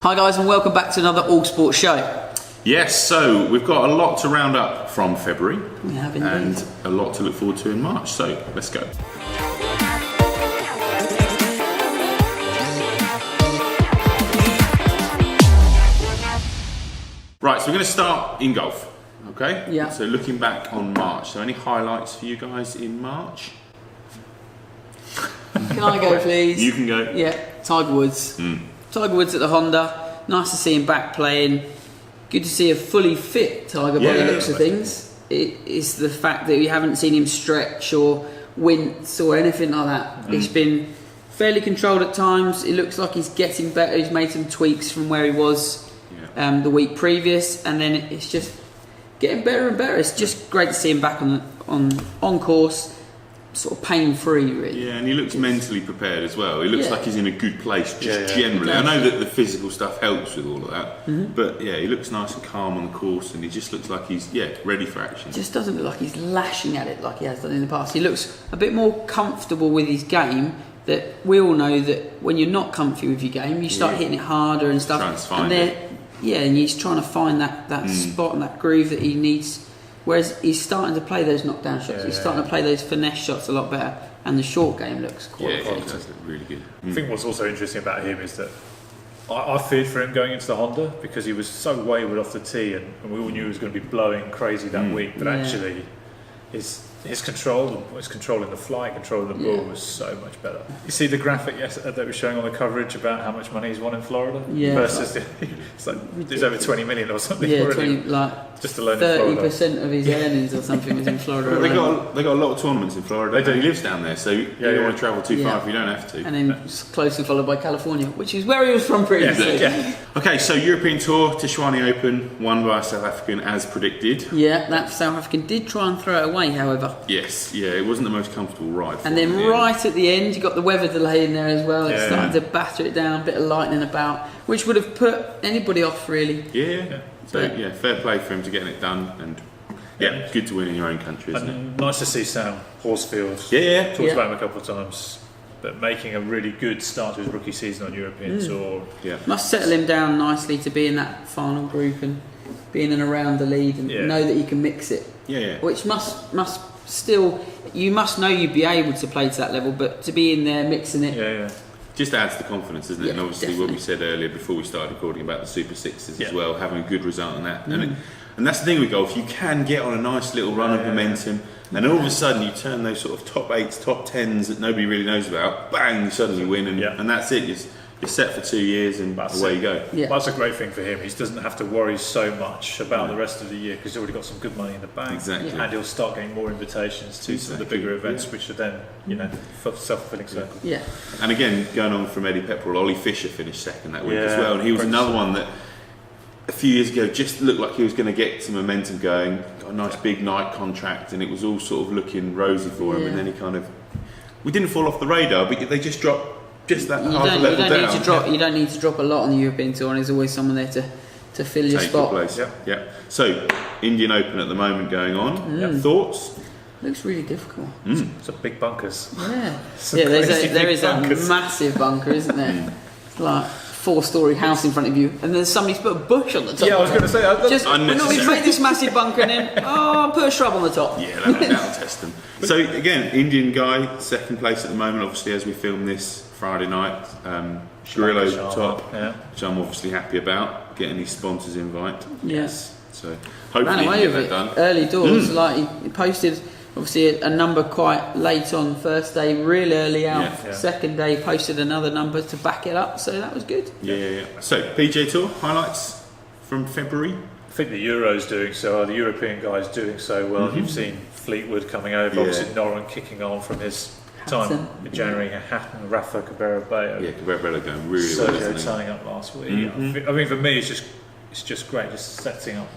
Hi guys, and welcome back to another All Sports show. Yes, so we've got a lot to round up from February. We have indeed. And a lot to look forward to in March, so let's go. Right, so we're going to start in golf, okay? Yeah. So looking back on March, so any highlights for you guys in March? Can I go, please? You can go. Yeah, Tiger Woods. Tiger Woods at the Honda. Nice to see him back playing. Good to see a fully fit Tiger by the looks of things. It's the fact that we haven't seen him stretch or wince or anything like that. It's been fairly controlled at times. It looks like he's getting better. He's made some tweaks from where he was the week previous, and then it's just getting better and better. It's just great to see him back on course, sort of pain-free, really. Yeah, and he looks mentally prepared as well. He looks like he's in a good place, just generally. I know that the physical stuff helps with all of that, but yeah, he looks nice and calm on the course, and he just looks like he's ready for action. Just doesn't look like he's lashing at it like he has done in the past. He looks a bit more comfortable with his game. That we all know that when you're not comfy with your game, you start hitting it harder and stuff. Trying to find it. And he's trying to find that spot and that groove that he needs. Whereas he's starting to play those knockdown shots. He's starting to play those finesse shots a lot better, and the short game looks quite it does look really good. I think what's also interesting about him is that I feared for him going into the Honda because he was so wayward off the tee, and we all knew he was going to be blowing crazy that week. But actually, his controlling the fly, controlling the ball was so much better. You see the graphic that was showing on the coverage about how much money he's won in Florida versus it's like there's over 20 million or something. Yeah, already. 20, just alone in Florida. 30% of his earnings or something was in Florida. They got a lot of tournaments in Florida. He lives down there, so you don't want to travel too far if you don't have to. And then closely followed by California, which is where he was from previously. Okay, so European Tour, Tishwani Open, won by a South African as predicted. Yeah, that South African did try and throw it away, however. Yes, it wasn't the most comfortable ride for And then him. right at the end, you got the weather delay in there as well. It started to batter it down, a bit of lightning about, which would have put anybody off, really. So fair play for him to getting it done, and good to win in your own country, isn't it? Nice to see Sam Horsfield. Talked about him a couple of times, but making a really good start to his rookie season on European Tour. Must settle him down nicely to be in that final group and being in around the lead and know that you can mix it. Which must still, you must know you'd be able to play to that level, but to be in there mixing it. Just adds to confidence, doesn't it? And obviously what we said earlier before we started recording about the Super Sixes as well, having a good result on that. And that's the thing with golf, you can get on a nice little run of momentum, and all of a sudden you turn those sort of top 8s, top 10s that nobody really knows about, bang, you suddenly win, and that's it. You're set for 2 years and away you go. That's a great thing for him. He doesn't have to worry so much about the rest of the year because he's already got some good money in the bank, and he'll start getting more invitations to some of the bigger events, which are then self-fulfilling circle. And again, going on from Eddie Pepperell, Ollie Fisher finished second that week as well, and he was another one that a few years ago just looked like he was going to get some momentum going, got a nice big night contract, and it was all sort of looking rosy for him, and then we didn't fall off the radar, but they just dropped just that half a level down. You don't need to drop a lot on the European Tour, and there's always someone there to fill your spot. Your place. So Indian Open at the moment going on. Thoughts? Looks really difficult. Some big bunkers. There is a massive bunker, isn't there? It's like 4-story house in front of you, and then somebody's put a bush on the top. I was going to say we've made this massive bunker, and then put a shrub on the top. That'll test them. So again, Indian guy, second place at the moment. Obviously, as we film this Friday night, Grillo top, which I'm obviously happy about, getting his sponsors invite. Yes. So hopefully he can get that done. Early doors, he posted. Obviously a number quite late on first day, real early out. Second day posted another number to back it up, so that was good. So PGA Tour highlights from February. I think the Euro's doing so well, the European guys doing so well. You've seen Fleetwood coming over, obviously Noren kicking on from his time in January, Hatton, Rafa, Cabrera-Bello. Cabrera-Bello going really well, isn't he? turning up last week. I mean, for me, it's just great, just setting up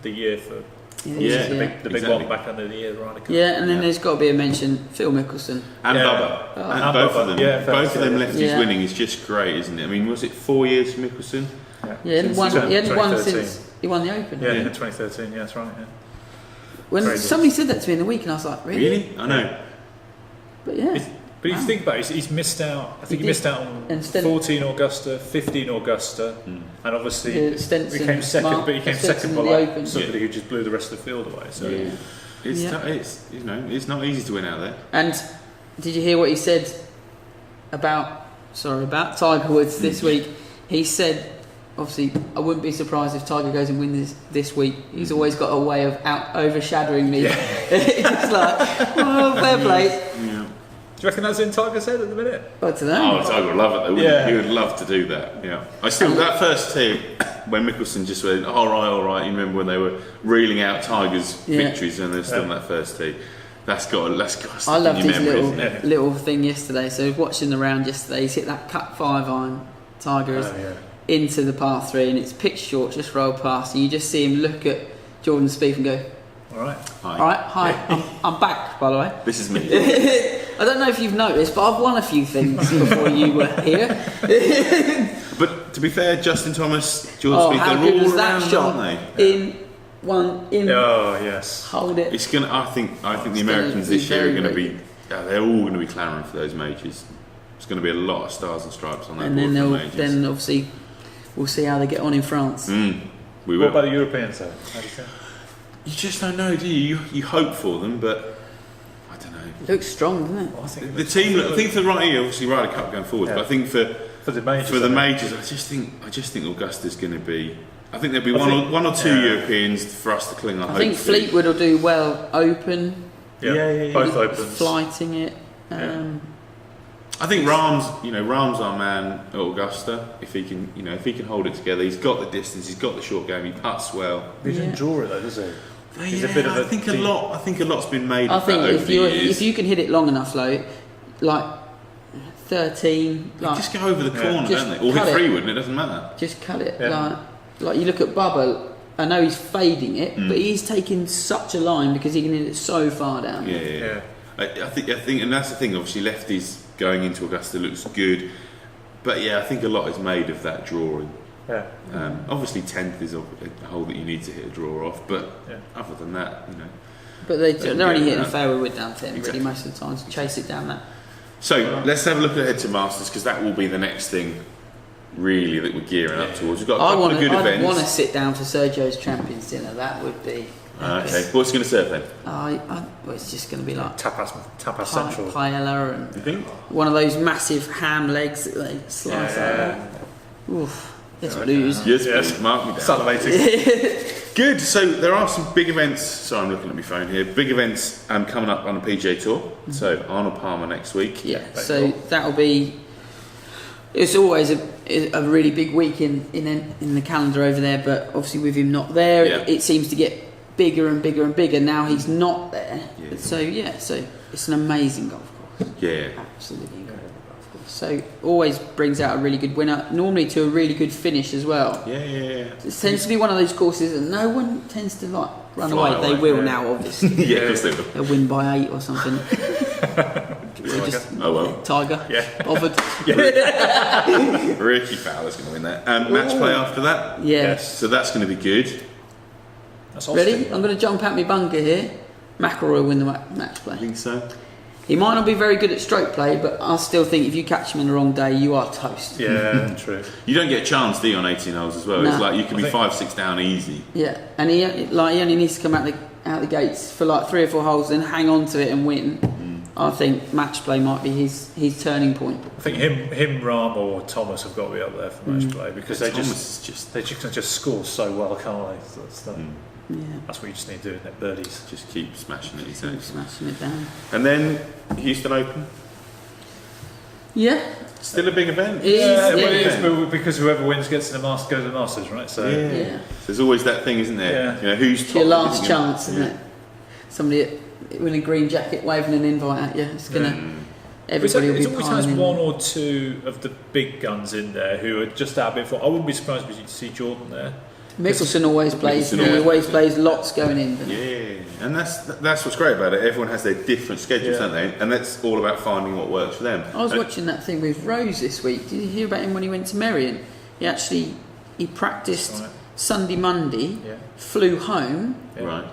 the year for. The big one back under the year, right? And then there's got to be a mention, Phil Mickelson and Bubba, and both of them. Both of them lefties winning is just great, isn't it? I mean, was it 4 years for Mickelson? He hadn't won since he won the Open. In 2013. That's right. When somebody said that to me in the week, and I was like, really? I know. But But if you think about it, he's missed out. I think he missed out on 14 Augusta, 15 Augusta, and obviously became second. But he came second by somebody who just blew the rest of the field away. So it's not easy to win out there. And did you hear what he said about Tiger Woods this week? He said, obviously, I wouldn't be surprised if Tiger goes and wins this week. He's always got a way of overshadowing me. It's like, fair play. Yeah. Do you reckon that's in Tiger's head at the minute? I don't know. Oh, Tiger would love it though. He would love to do that. Yeah. That first tee when Mickelson just went, all right. You remember when they were reeling out Tiger's victories and they're still on that first tee. That's got I loved his little thing yesterday. So watching the round yesterday, he's hit that cut 5 iron. Tiger into the par 3 and it's pitch short, just roll past, and you just see him look at Jordan Spieth and go, all right, hi. I'm back, by the way. This is me. I don't know if you've noticed, but I've won a few things before you were here. But to be fair, Justin Thomas, Jordan Spieth, how they're good all was around, that shot? aren't they? Oh yes. Hold it. It's gonna. I think the Americans this year are going to be. They're all going to be clamouring for those majors. There's going to be a lot of stars and stripes on that board for majors. Then obviously we'll see how they get on in France. We will. What about the Europeans though? How do you think? You just don't know, do you? You hope for them, but I don't know. It looks strong, doesn't it? Well, I think the team. I think for the obviously Ryder Cup going forward, but I think for the majors, I just think Augusta's going to be. I think there'll be one or two Europeans for us to cling on. I think Fleetwood will do well. Open. Yeah. Both opens. Flighting it. I think Rahm's our man at Augusta. If he can hold it together, he's got the distance, he's got the short game, he putts well. He didn't draw it though, does he? He's a bit of I think a lot's been made. I think if you can hit it long enough, like 13, just go over the corner, don't they? Or hit 3 wood, and it doesn't matter. Just cut it. Like you look at Bubba. I know he's fading it, but he's taking such a line because he can hit it so far down. Yeah. I think, and that's the thing. Obviously, lefties going into Augusta looks good, but I think a lot is made of that drawing. Yeah. Obviously, 10th is a hole that you need to hit a draw off, but other than that, But they're only hitting a fairway wood down 10 really most of the time. So chase it down that. So let's have a look ahead to Masters because that will be the next thing. Really, that we're gearing up towards. We've got a couple of good events. I want to sit down for Sergio's Champions Dinner. That would be. Okay, what's he going to serve then? Well, it's just going to be like tapas central. Paella and you think? One of those massive ham legs that they slice out. Oof, let's lose. Yes, mark me down. Salivating. Good. So there are some big events. Sorry, I'm looking at my phone here. Big events coming up on the PGA Tour. So Arnold Palmer next week. Yeah. So that'll be. It's always a really big week in the calendar over there, but obviously with him not there, it seems to get bigger and bigger and bigger. Now he's not there, so it's an amazing golf course. Yeah, absolutely incredible golf course. So always brings out a really good winner, normally to a really good finish as well. Yeah. It tends to be one of those courses that no one tends to run away. They will now, obviously. Yeah, of course they will. They'll win by 8 or something. Tiger. Yeah. Bothered. Ricky Fowler's going to win that. Match play after that. Yes. So that's going to be good. That's ready? I'm going to jump out my bunker here. McIlroy will win the match play. I think so. He might not be very good at stroke play, but I still think if you catch him in the wrong day, you are toast. Yeah, true. You don't get a chance, do you, on 18 holes as well? No. It's like you can be 5-6 down easy. Yeah, and he only needs to come out the gates for 3 or 4 holes, then hang on to it and win. I think match play might be his turning point. I think him, Rahm or Thomas have got to be up there for match play because they can just score so well, can't they? So that's what you just need to do, isn't it? Birdies. Just keep smashing it. Keep smashing it down. And then Houston Open. Yeah. Still a big event. It is, because whoever wins gets to the Masters, goes to the Masters, right? So there's always that thing, isn't there? Yeah. Who's it's top? Your last chance, isn't it? Somebody in a green jacket waving an invite at you. It's gonna. Everybody will be. It always has 1 or 2 of the big guns in there who are just out a bit for. I wouldn't be surprised if you see Jordan there. Mickelson always plays. He always plays lots going in. And that's what's great about it. Everyone has their different schedules, don't they? And that's all about finding what works for them. I was watching that thing with Rose this week. Did you hear about him when he went to Merion? He practiced Sunday, Monday, flew home. Right.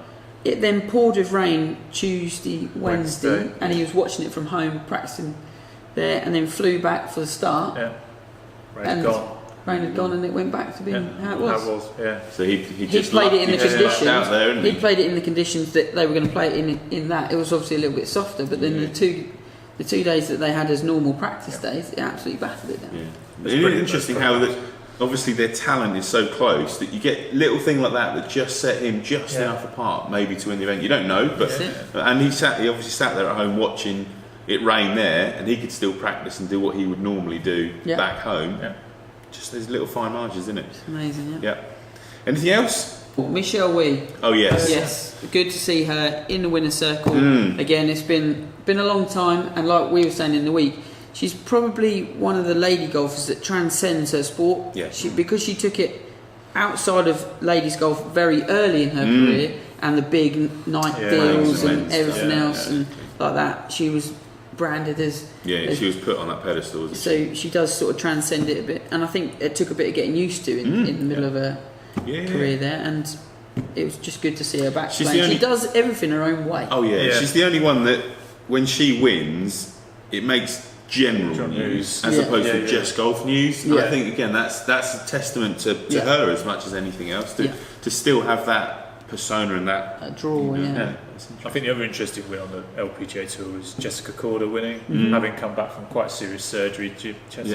It then poured with rain Tuesday, Wednesday, and he was watching it from home, practicing there, and then flew back for the start. Yeah. Rain had gone, and it went back to being how it was. Yeah. So he just played it in the conditions. Out there, he played it in the conditions that they were going to play it in. That it was obviously a little bit softer, but then the 2 days that they had as normal practice days, it absolutely battered it down. Yeah. It's interesting how obviously their talent is so close that you get little thing like that just set him just enough apart, maybe to win the event. You don't know, but and he obviously sat there at home watching it rain there, and he could still practice and do what he would normally do back home. Yeah. Just those little fine margins, isn't it? It's amazing, yeah. Anything else? Michelle Wee. Oh yes. Yes. Good to see her in the winner's circle. Again, it's been a long time, and like we were saying in the week, she's probably one of the lady golfers that transcends her sport. Yeah. Because she took it outside of ladies golf very early in her career, and the big night deals and everything else and like that. She was branded as she was put on that pedestal, wasn't so she does sort of transcend it a bit, and I think it took a bit of getting used to in the middle of her career there, and it was just good to see her back playing. She does everything her own way. She's the only one that when she wins it makes general news as opposed to just golf news. And I think again that's a testament to her as much as anything else to still have that persona and that draw. I think the other interesting win on the LPGA Tour was Jessica Corder winning, having come back from quite serious surgery. She had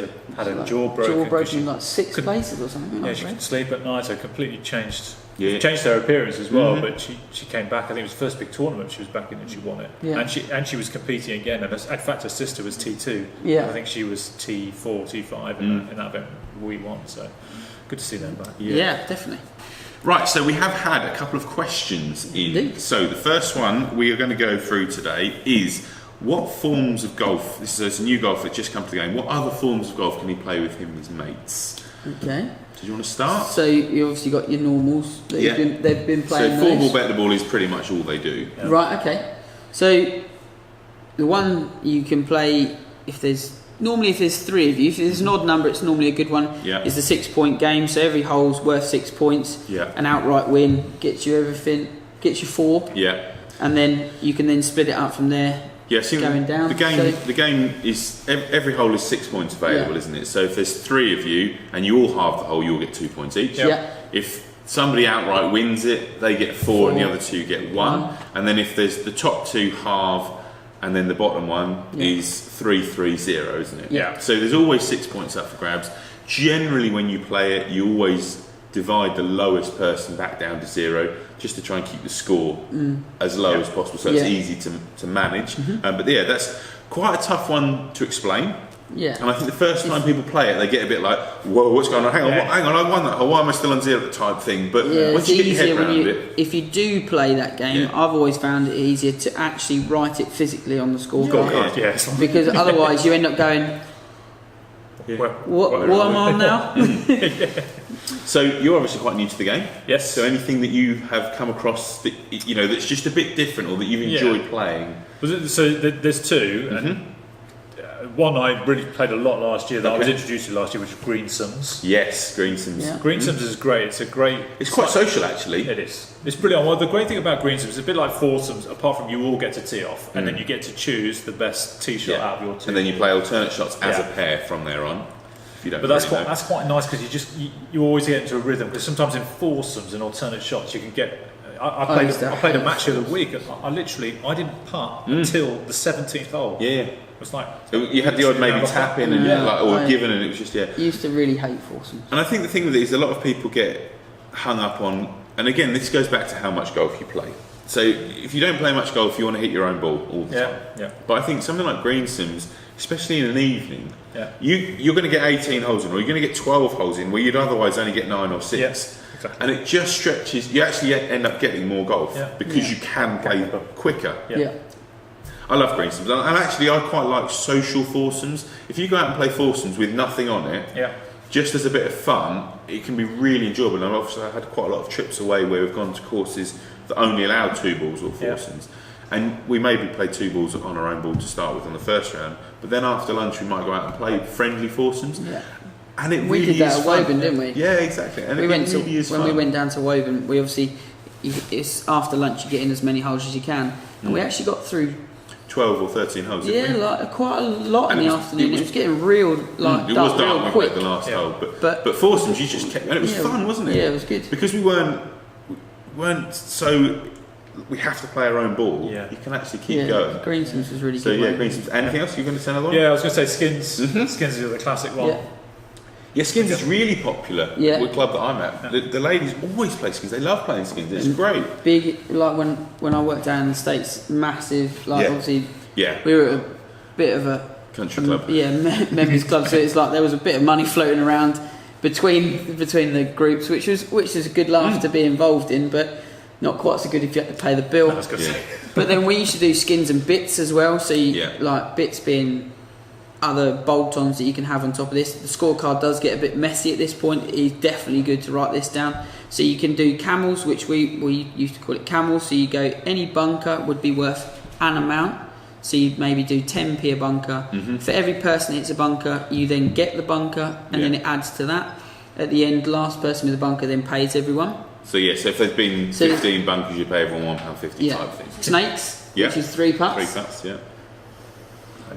a jaw broken. Jaw broken in like 6 places or something. Yeah, she couldn't sleep at night, so completely changed her appearance as well. But she came back. I think it was the first big tournament she was back in, and she won it. Yeah. And she was competing again. And in fact, her sister was T2. Yeah. I think she was T4, T5 in that event we won. So good to see them back. Yeah, definitely. Right, so we have had a couple of questions in. Indeed. So the first one we are going to go through today is what forms of golf, this is a new golfer that's just come to the game, what other forms of golf can he play with him and his mates? Okay. Do you want to start? So you obviously got your normals that they've been playing. So 4-ball bet the ball is pretty much all they do. Yeah. Right, okay. So the one you can play if there's 3 of you, if there's an odd number, it's normally a good one. Yeah. It's a 6-point game, so every hole's worth 6 points. Yeah. An outright win gets you everything, gets you 4. Yeah. And then you can then split it up from there. Yeah, so going down. The game is every hole is 6 points available, isn't it? So if there's 3 of you and you all halve the hole, you all get 2 points each. Yeah. If somebody outright wins it, they get 4 and the other 2 get 1. And then if there's the top 2 halve and then the bottom one is 3-3-0, isn't it? Yeah. So there's always 6 points up for grabs. Generally, when you play it, you always divide the lowest person back down to 0, just to try and keep the score as low as possible, so it's easy to manage. But that's quite a tough one to explain. Yeah. And I think the first time people play it, they get a bit like, whoa, what's going on? Hang on, I won that hole. Why am I still on 0 type thing? But once you get your head around it, if you do play that game, I've always found it easier to actually write it physically on the scorecard. Because otherwise you end up going, what am I on now? So you're obviously quite new to the game. Yes. So anything that you have come across that that's just a bit different or that you've enjoyed playing? So there's 2. And one I really played a lot last year that I was introduced to last year, which was Greensomes. Yes, Greensomes. Yeah. Greensomes is great. It's quite social, actually. It is. It's brilliant. Well, the great thing about Greensomes is a bit like foursomes, apart from you all get to tee off, and then you get to choose the best tee shot out of your team. And then you play alternate shots as a pair from there on. But that's quite nice because you always get into a rhythm. Because sometimes in foursomes and alternate shots you can get. I played a match of the week. I didn't putt until the 17th hole. Yeah. It's like you had the odd maybe tap in and or given, and it was just I used to really hate foursomes. And I think the thing with it is a lot of people get hung up on, and again this goes back to how much golf you play. So if you don't play much golf, you want to hit your own ball all the time. Yeah. But I think something like Greensomes, especially in an evening, you're going to get 18 holes in, or you're going to get 12 holes in, where you'd otherwise only get 9 or 6. Yes, exactly. And it just stretches. You actually end up getting more golf because you can play quicker. Yeah. I love Greensomes, and actually I quite like social foursomes. If you go out and play foursomes with nothing on it, just as a bit of fun, it can be really enjoyable. And obviously I had quite a lot of trips away where we've gone to courses that only allowed 2 balls or foursomes. And we maybe play 2 balls on our own ball to start with on the first round, but then after lunch we might go out and play friendly foursomes. Yeah. And it we really did that at Woburn, didn't we? Yeah, exactly. And when we went down to Woburn, we obviously it's after lunch you get in as many holes as you can, and we actually got through 12 or 13 holes. Yeah, like quite a lot And in the afternoon. It was getting real it dark was dark real when we quick. played the last hole, But but foursomes you just kept, and it was fun, wasn't it? Yeah, it was good. Because we weren't so we have to play our own ball. Yeah. You can actually keep going. Greensims was really So good. yeah, Greensims. Anything else? You going to say another one? Yeah, I was going to say Skins. Skins is the classic one. Yeah. Yeah, Skins is really popular. Yeah. With the club that I'm at. The ladies always play Skins. They love playing Skins. It's great. Big, like when I worked down in the States, massive. Like obviously, Yeah. we were at a bit of a Country club. Yeah, members club. So it's like there was a bit of money floating around between the groups, which is a good laugh to be involved in, but not quite so good if you have to pay the bill. I was going to say. But then we used to do skins and bits as well. So like bits being other bolt-ons that you can have on top of this. The scorecard does get a bit messy at this point. It is definitely good to write this down. So you can do camels, which we used to call it camels. So you go, any bunker would be worth an amount. So you maybe do 10p a bunker. For every person that hits a bunker, you then get the bunker, and then it adds to that. At the end, last person with the bunker then pays everyone. So if there's been 15 bunkers, you pay everyone £1.50 type thing. Snakes, which is 3 putts. 3 putts, yeah.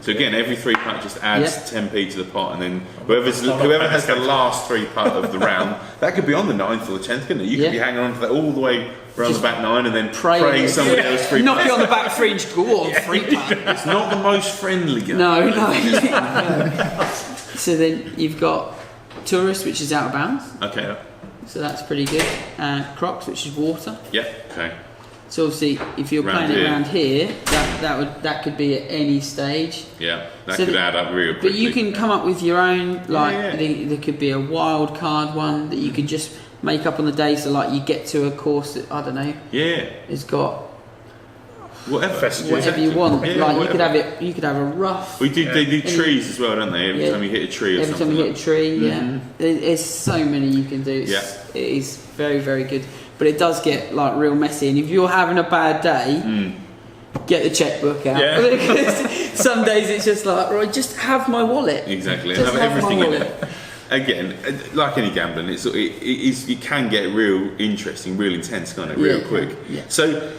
So again, every 3 putt just adds 10p to the pot, and then whoever has the last 3 putt of the round, that could be on the 9th or the 10th, couldn't it? You could be hanging on to that all the way around the back 9, and then praying somebody else 3 Knock putts. it on the back fringe, go on, 3 putt. It's not the most friendly game. No. So then you've got tourist, which is out of bounds. Okay. So that's pretty good. Crocs, which is water. Yeah. Okay. So obviously, if you're playing it around here, that could be at any stage. Yeah, that could add up real quickly. But you can come up with your own. Like there could be a wild card one that you could just make up on the day. So like you get to a course that I don't know. Yeah. It's got whatever you want. Yeah, like you could have a rough. They do trees as well, don't they? Every time you hit a tree or something. Every time you hit a tree, There's so many you can do. It is very, very good. But it does get like real messy, and if you're having a bad day, get the checkbook out. Yeah. Because some days it's just like, right, just have my wallet. Exactly, Just and have everything my in wallet. it. Again, it get it can get real interesting, real intense, can't it? Real quick. Yeah. So,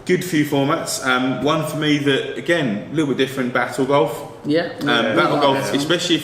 good few formats. One for me that again a little bit different. Battle golf. Battle golf, especially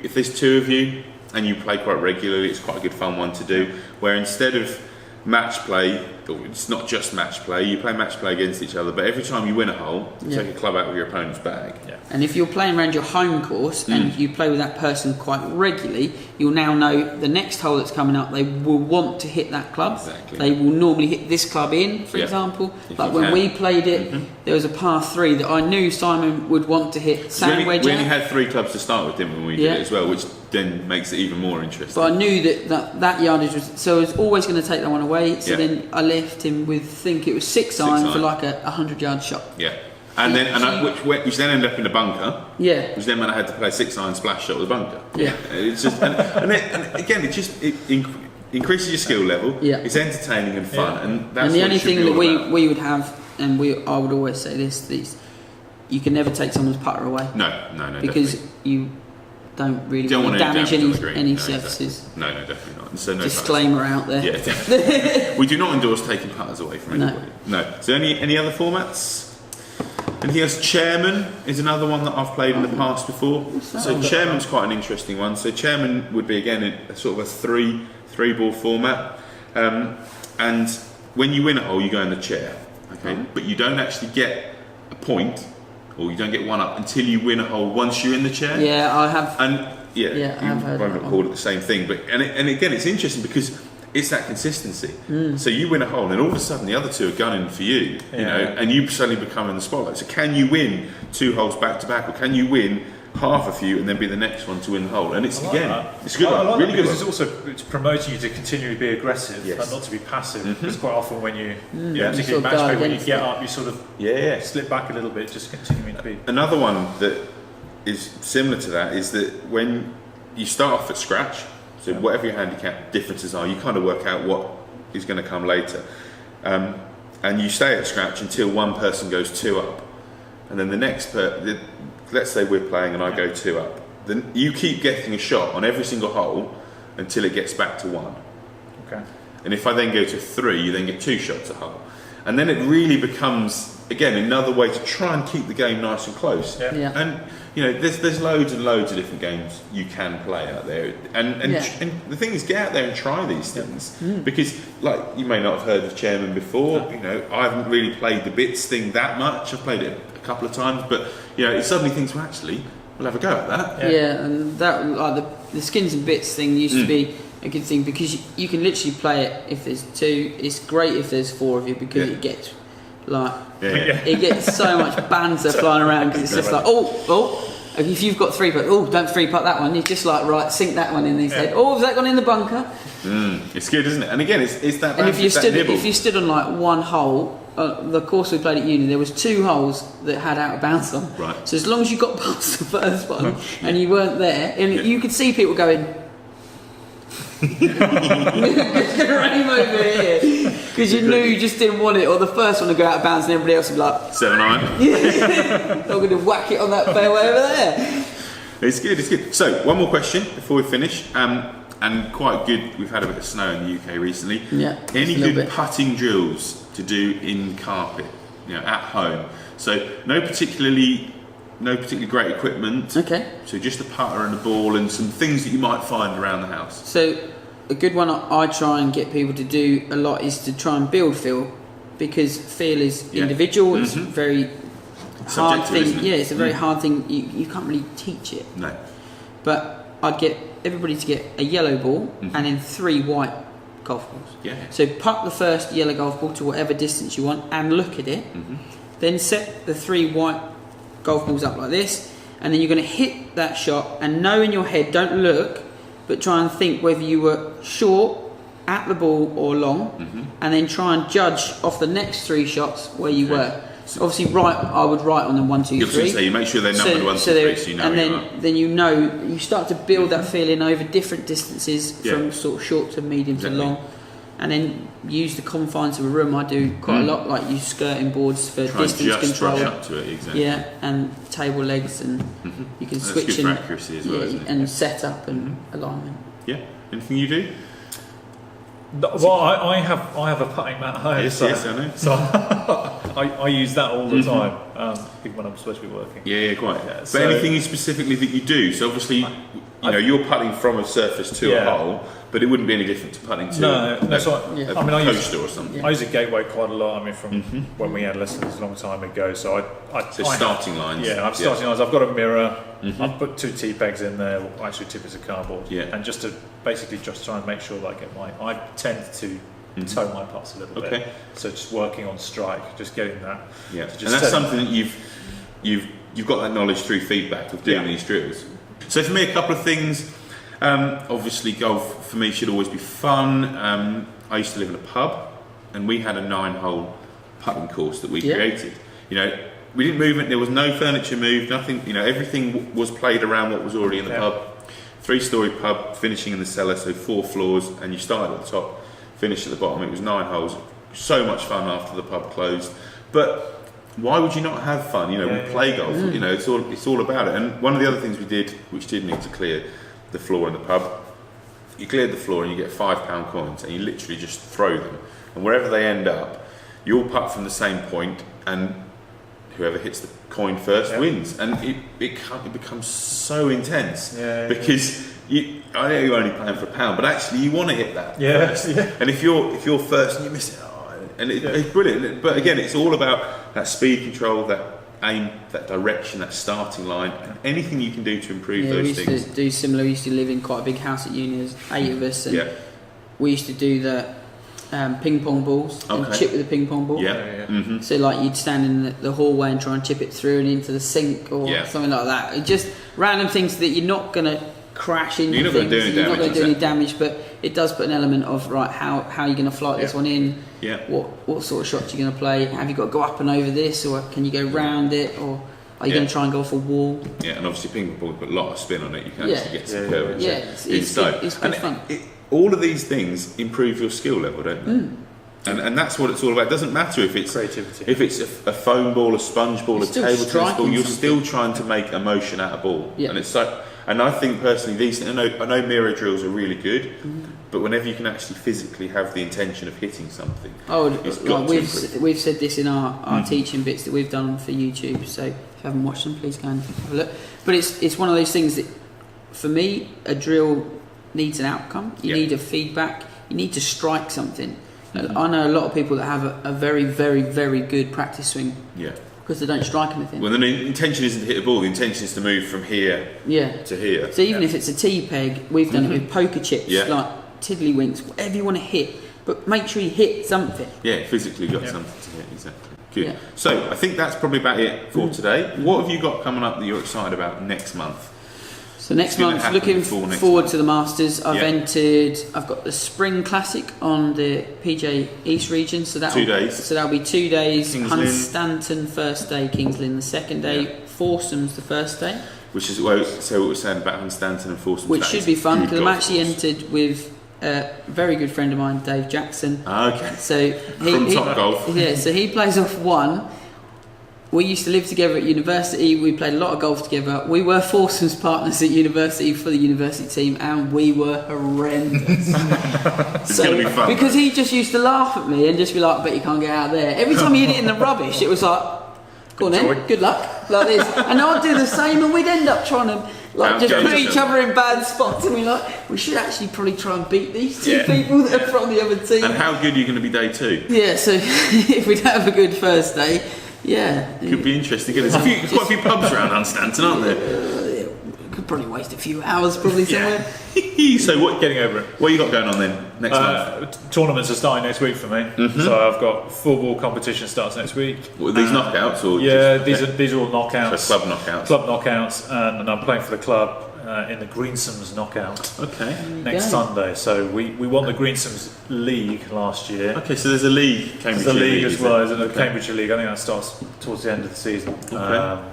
if there's 2 of you and you play quite regularly, it's quite a good fun one to do. Where instead of match play, or it's not just match play, you play match play against each other, but every time you win a hole, you take a club out of your opponent's bag. And if you're playing around your home course and you play with that person quite regularly, you'll now know the next hole that's coming up, they will want to hit that club. Exactly. They will normally hit this club in, for example. Like when we played it, there was a par 3 that I knew Simon would want to hit sand wedge. We only had 3 clubs to start with, didn't we, when we did it as well, which then makes it even more interesting. But I knew that yardage was, so I was always going to take that one away. So then I left him with, I think it was 6 iron for like a 100-yard shot. Yeah. And which then ended up in the bunker. Yeah. Which then meant I had to play 6 iron splash shot with the bunker. Yeah. It's just and again it increases your skill level. Yeah. It's entertaining and fun, and that's and the what only it should thing be that all about. we would have, and I would always say this, you can never take someone's putter away. No, because definitely. you don't really Don't want to damage on the green. any No, surfaces. Exactly. No, definitely not. So Disclaimer out there. Yeah, definitely. We do not endorse taking putters away from anybody. No. So any other formats? Anything else? Chairman is another one that I've played in the past before. So Chairman's quite an interesting one. So Chairman would be again a sort of a three ball format, and when you win a hole, you go in the chair. Okay, but you don't actually get a point, or you don't get 1 up until you win a hole once you're in the chair. Yeah, I have. And I have heard won't that call it the same thing, but and again, it's interesting because it's that consistency. So you win a hole, and all of a sudden the other 2 are gunning for you, you know, and you suddenly become in the spotlight. So can you win 2 holes back to back, or can you win half a few and then be the next one to win the hole? And it's it's a good one, really good one. It's promoting you to continually be aggressive and not to be passive. Because quite often when you, particularly match play, when you get up, you sort of slip back a little bit, just continuing to be. Another one that is similar to that is that when you start off at scratch, so whatever your handicap differences are, you kind of work out what is going to come later, and you stay at scratch until one person goes 2 up, and then the next let's say we're playing and I go 2 up, then you keep getting a shot on every single hole until it gets back to 1. Okay. And if I then go to 3, you then get 2 shots a hole, and then it really becomes again, another way to try and keep the game nice and close. Yeah. And there's loads and loads of different games you can play out there, and the thing is, get out there and try these things, because like you may not have heard of Chairman before. I haven't really played the bits thing that much. I've played it a couple of times, but it suddenly thinks, well, actually, we'll have a go at that. Yeah, and that like the skins and bits thing used to be a good thing, because you can literally play it if there's 2. It's great if there's 4 of you, because it gets it gets so much banter flying around, because it's just like if you've got 3 putt, don't 3 putt that one. You just like sink that one in his head. Has that gone in the bunker? It's good, isn't it? And again, it's that. And if you stood on like one hole, the course we played at uni, there was 2 holes that had out of bounds on. Right. So as long as you got past the first one and you weren't there, and you could see people going. Aim over here, because you knew you just didn't want it, or the first one to go out of bounds, and everybody else would be like 7-iron. I'm going to whack it on that fairway over there. It's good. So one more question before we finish, and quite good. We've had a bit of snow in the UK recently. Yeah. Any good putting drills to do in carpet, at home? So no particularly great equipment. Okay. So just a putter and a ball and some things that you might find around the house. So a good one I try and get people to do a lot is to try and build feel, because feel is individual. It's very hard thing. Isn't it? Yeah, it's a very hard thing. You can't really teach it. No. But I'd get everybody to get a yellow ball and then 3 white golf balls. Yeah. So putt the first yellow golf ball to whatever distance you want and look at it. Then set the 3 white golf balls up like this, and then you're going to hit that shot, and know in your head, don't look, but try and think whether you were short at the ball or long, and then try and judge off the next 3 shots where you were. So obviously, I would write on them 1, 2, 3. So you make sure they're numbered 1, 2, 3, so you know. And then you start to build that feeling over different distances, from sort of short to medium to long, and then use the confines of a room. I do quite a lot, like use skirting boards for distance control. Up to it, exactly. Yeah, and table legs, and you can switch good for accuracy as well, isn't it? and set up and alignment. Yeah. Anything you do? Well, I have a putting mat at home. Yes, I know. So I use that all the time, even when I'm supposed to be working. Yeah, quite. Yeah, but so anything specifically that you do? So obviously, you're putting from a surface to a hole, but it wouldn't be any different to putting to a coaster or something. I use a gateway quite a lot. I mean, from when we had lessons a long time ago. So starting lines. Yeah, I have starting lines. I've got a mirror. I've put 2 tee pegs in there. Well, actually, 2 bits of cardboard. Yeah. And just to basically just try and make sure that I get I tend to toe my putts a little bit. So just working on strike, just getting that. Yeah. And that's something that you've got that knowledge through feedback of doing these drills. So for me, a couple of things. Obviously, golf for me should always be fun. I used to live in a pub, and we had a 9-hole putting course that we created. We didn't move it. There was no furniture moved. Nothing. Everything was played around what was already in the pub. 3-story pub, finishing in the cellar, so 4 floors, and you started at the top, finished at the bottom. It was 9 holes. So much fun after the pub closed. But why would you not have fun? We play golf. It's all about it. And one of the other things we did, which did need to clear the floor in the pub, you cleared the floor and you get £5 coins, and you literally just throw them, and wherever they end up, you all putt from the same point, and whoever hits the coin first wins. And it becomes so intense because I know you're only playing for £1, but actually you want to hit that first. And if you're first and you miss it, it's brilliant. But again, it's all about that speed control, that aim, that direction, that starting line, anything you can do to improve those things. We used to do similar. We used to live in quite a big house at uni. There's 8 of us, and we used to do the ping pong balls and chip with a ping pong ball. So like you'd stand in the hallway and try and chip it through and into the sink or something like that. It just random things that you're not going to crash into. You're not going to do any damage, but it does put an element of how are you going to flight this one in? What sort of shots are you going to play? Have you got to go up and over this, or can you go round it, or are you going to try and go off a wall? Yeah, and obviously ping pong ball put a lot of spin on it. You can actually get to the curve. It's good fun. All of these things improve your skill level, don't they? And that's what it's all about. It doesn't matter if it's creativity. If it's a foam ball, a sponge ball, a table tennis ball, you're still trying to make a motion out of ball. And it's so. And I think personally, these I know mirror drills are really good, but whenever you can actually physically have the intention of hitting something, it's like got to improve. we've said this in our teaching bits that we've done for YouTube. So if you haven't watched them, please go and have a look. But it's one of those things that, for me, a drill needs an outcome. You need a feedback. You need to strike something. I know a lot of people that have a very, very, very good practice swing. Yeah. Because they don't strike anything. Well, the intention isn't to hit the ball. The intention is to move from here to here. So even if it's a tee peg, we've done it with poker chips, like tiddlywinks, whatever you want to hit. But make sure you hit something. Yeah, physically got something to hit, exactly. Good. Yeah. So I think that's probably about it for today. What have you got coming up that you're excited about next month? So next month, looking forward to the Masters. I've got the Spring Classic on the PGA East region. So 2 days. So that'll be 2 days. Kings Hunstanton first day, Kings Lynn the second day, Foursomes the first day. Which is what we're saying about Hunstanton and Foursomes. Which should be fun because I'm actually entered with a very good friend of mine, Dave Jackson. Okay. So from Top Golf. Yeah. So he plays off one. We used to live together at university. We played a lot of golf together. We were foursomes partners at university for the university team, and we were horrendous. It's going to be fun. Because he just used to laugh at me and just be like, "I bet you can't get out there." Every time he hit it in the rubbish, it was like, "Go on then, good luck," like this. And I'd do the same, and we'd end up trying to just put each other in bad spots. And we're like, we should actually probably try and beat these two people that are from the other team. And how good are you going to be day 2? Yeah, so if we don't have a good first day. Yeah, could be interesting. There's quite a few pubs around Hunstanton, aren't there? Could probably waste a few hours, probably somewhere. So getting over it. What you got going on then next month? Tournaments are starting next week for me. So I've got football competition starts next week. What, these knockouts or these are all knockouts. So club knockouts. Club knockouts, and I'm playing for the club in the Greensomes knockout. Okay. Next Sunday. So we won the Greensomes League last year. Okay, so there's a league, There's a league as well. There's a Cambridgeshire League. I think that starts towards the end of the season. Okay.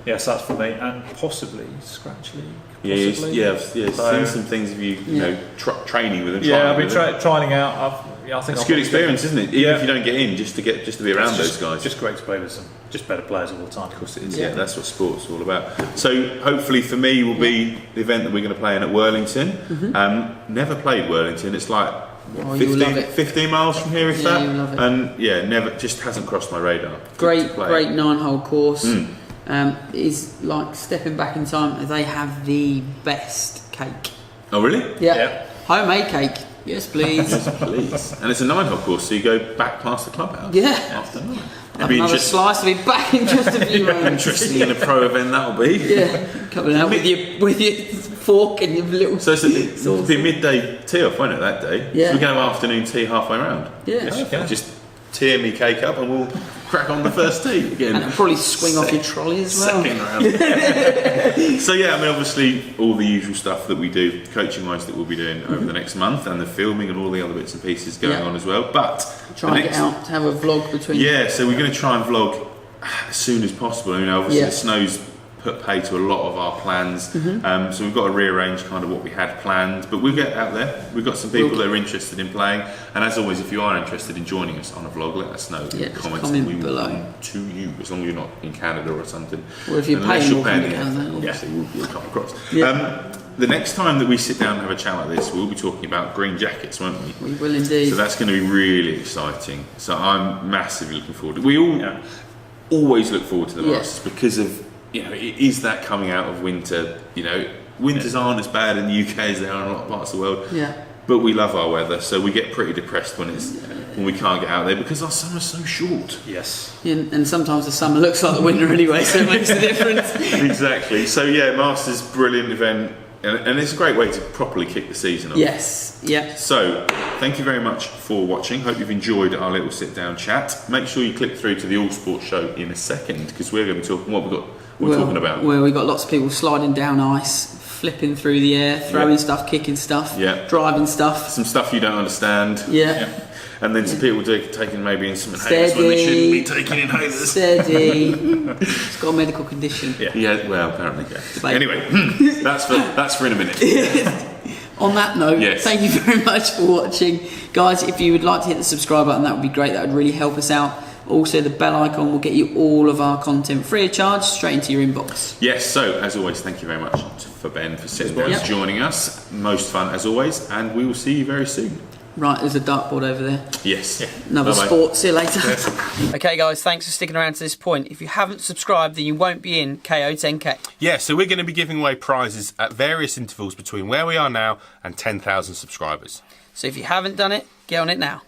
Yes, that's for me, and possibly Scratch League. I've seen some things of you know, training with them. Yeah, I've been trying out. I think it's a good experience, isn't it? Even if you don't get in, just to be around those guys. Just great to play with some better players all the time. Of course it is. Yeah, that's what sport's all about. So hopefully for me will be the event that we're going to play in at Worlington. Never played Worlington. It's like 15 miles from here, if that. You'll love it. And never just hasn't crossed my radar. Great 9-hole course. Is like stepping back in time. They have the best cake. Oh really? Yeah. Homemade cake. Yes, please. Please. And it's a 9-hole course, so you go back past the clubhouse. Yeah. After 9. Another slice of it back in just a few moments. Interesting in a pro event that'll be. Yeah. Coming out with your fork and your little. So it'll be midday tee off, won't it, that day? Yeah. So we can have afternoon tea halfway around. Yeah. Just tear me cake up and we'll crack on the first tee again. And it'll probably swing off your trolley as well. Second round. So yeah, I mean obviously all the usual stuff that we do coaching wise that we'll be doing over the next month, and the filming and all the other bits and pieces going on as well. But try and get out to have a vlog between. Yeah, so we're going to try and vlog as soon as possible. I mean obviously the snow's put pay to a lot of our plans, so we've got to rearrange kind of what we had planned, but we'll get out there. We've got some people that are interested in playing, and as always, if you are interested in joining us on a vlog, let us know in the comments, and we will come to you, as long as you're not in Canada or something. Or if you're paying, obviously we'll come across. The next time that we sit down and have a chat like this, we'll be talking about green jackets, won't we? We will indeed. So that's going to be really exciting. So I'm massively looking forward to it. We all always look forward to the Masters because of, you know, it is that coming out of winter. You know, winters aren't as bad in the UK as they are in a lot of parts of the world. Yeah. But we love our weather, so we get pretty depressed when we can't get out there because our summer's so short. Yes. And sometimes the summer looks like the winter anyway, so it makes a difference. Exactly. So yeah, Masters, brilliant event, and it's a great way to properly kick the season off. Yes. Yeah. So thank you very much for watching. Hope you've enjoyed our little sit-down chat. Make sure you click through to the All Sports show in a second because we're going to be talking we're talking about. Well, we've got lots of people sliding down ice, flipping through the air, throwing stuff, kicking stuff, driving stuff. Some stuff you don't understand. Yeah. And then some people taking maybe in some inhalers when they shouldn't be taking inhalers. Steady. It's got a medical condition. Yeah, well, apparently. Yeah. Anyway, that's for in a minute. On that note, thank you very much for watching. Guys, if you would like to hit the subscribe button, that would be great. That would really help us out. Also, the bell icon will get you all of our content free of charge straight into your inbox. Yes, so as always, thank you very much for for Ben for sitting down and joining us. Most fun as always, and we will see you very soon. Right, there's a dartboard over there. Yes. Yeah. Another Bye-bye. sport. See you later. Okay, guys, thanks for sticking around to this point. If you haven't subscribed, then you won't be in KO 10K. Yeah, so we're going to be giving away prizes at various intervals between where we are now and 10,000 subscribers. So if you haven't done it, get on it now.